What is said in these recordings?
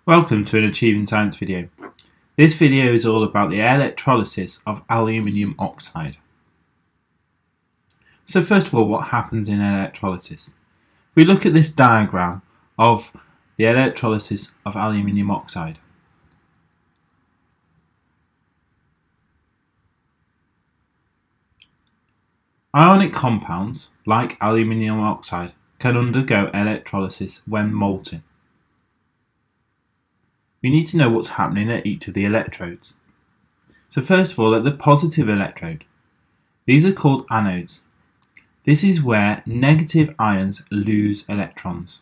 Welcome to an Achieving Science video. This video is all about the electrolysis of aluminium oxide. So first of all, what happens in electrolysis? We look at this diagram of the electrolysis of aluminium oxide. Ionic compounds, like aluminium oxide, can undergo electrolysis when molten. We need to know what's happening at each of the electrodes. So first of all, at the positive electrode, these are called anodes. This is where negative ions lose electrons.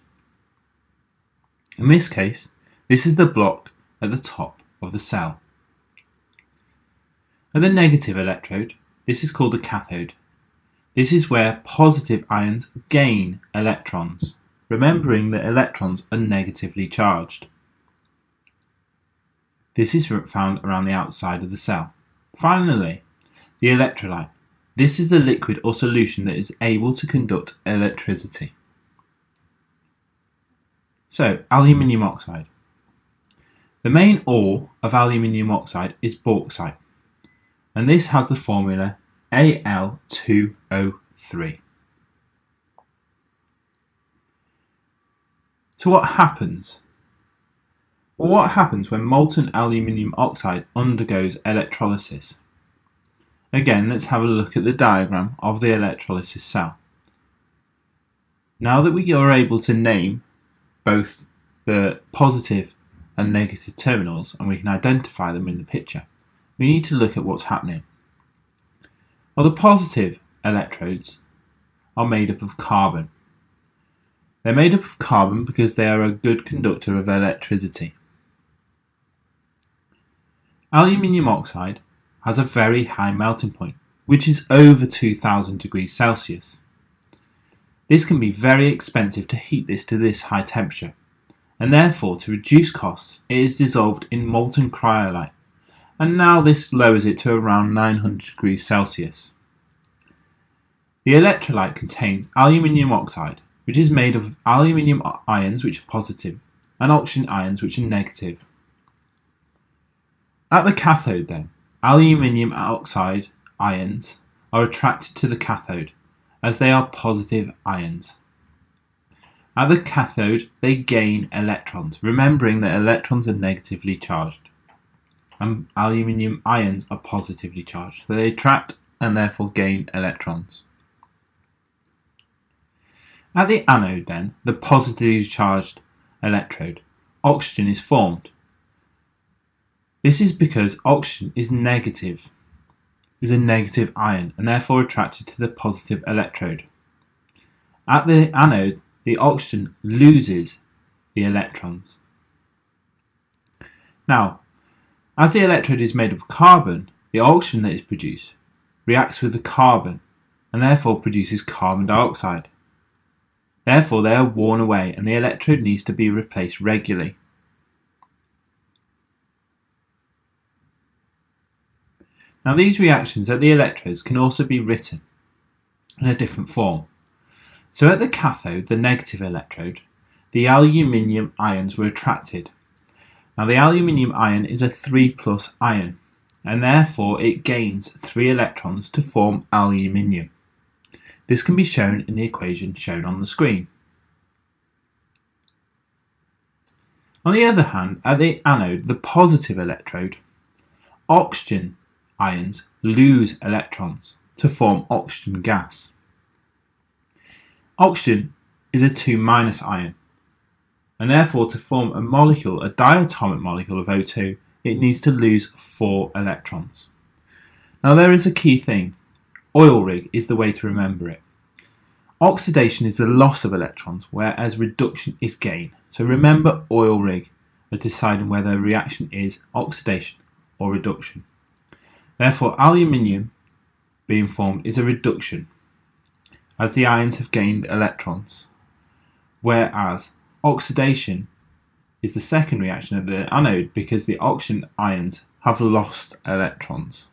In this case, this is the block at the top of the cell. At the negative electrode, this is called a cathode. This is where positive ions gain electrons, remembering that electrons are negatively charged. This is found around the outside of the cell. Finally, the electrolyte. This is the liquid or solution that is able to conduct electricity. So, aluminium oxide. The main ore of aluminium oxide is bauxite, and this has the formula Al2O3. So what happens? Well, what happens when molten aluminium oxide undergoes electrolysis? Again, let's have a look at the diagram of the electrolysis cell. Now that we are able to name both the positive and negative terminals, and we can identify them in the picture, we need to look at what's happening. Well, the positive electrodes are made up of carbon. They're made up of carbon because they are a good conductor of electricity. Aluminium oxide has a very high melting point, which is over 2000 degrees Celsius. This can be very expensive to heat this to this high temperature, and therefore to reduce costs it is dissolved in molten cryolite, and now this lowers it to around 900 degrees Celsius. The electrolyte contains aluminium oxide, which is made of aluminium ions which are positive and oxygen ions which are negative. At the cathode then, aluminium oxide ions are attracted to the cathode as they are positive ions. At the cathode they gain electrons, remembering that electrons are negatively charged and aluminium ions are positively charged, so they attract and therefore gain electrons. At the anode then, the positively charged electrode, oxygen is formed. This is because oxygen is a negative ion and therefore attracted to the positive electrode. At the anode, the oxygen loses the electrons. Now, as the electrode is made of carbon, the oxygen that is produced reacts with the carbon and therefore produces carbon dioxide. Therefore, they are worn away and the electrode needs to be replaced regularly. Now, these reactions at the electrodes can also be written in a different form. So at the cathode, the negative electrode, the aluminium ions were attracted. Now the aluminium ion is a 3+ ion, and therefore it gains 3 electrons to form aluminium. This can be shown in the equation shown on the screen. On the other hand, at the anode, the positive electrode, oxygen ions lose electrons to form oxygen gas. Oxygen is a 2- ion, and therefore to form a molecule, a diatomic molecule of O2, it needs to lose 4 electrons. Now there is a key thing. Oil rig is the way to remember it. Oxidation is the loss of electrons, whereas reduction is gain. So remember oil rig as deciding whether a reaction is oxidation or reduction. Therefore, aluminium being formed is a reduction, as the ions have gained electrons, whereas oxidation is the second reaction of the anode because the oxygen ions have lost electrons.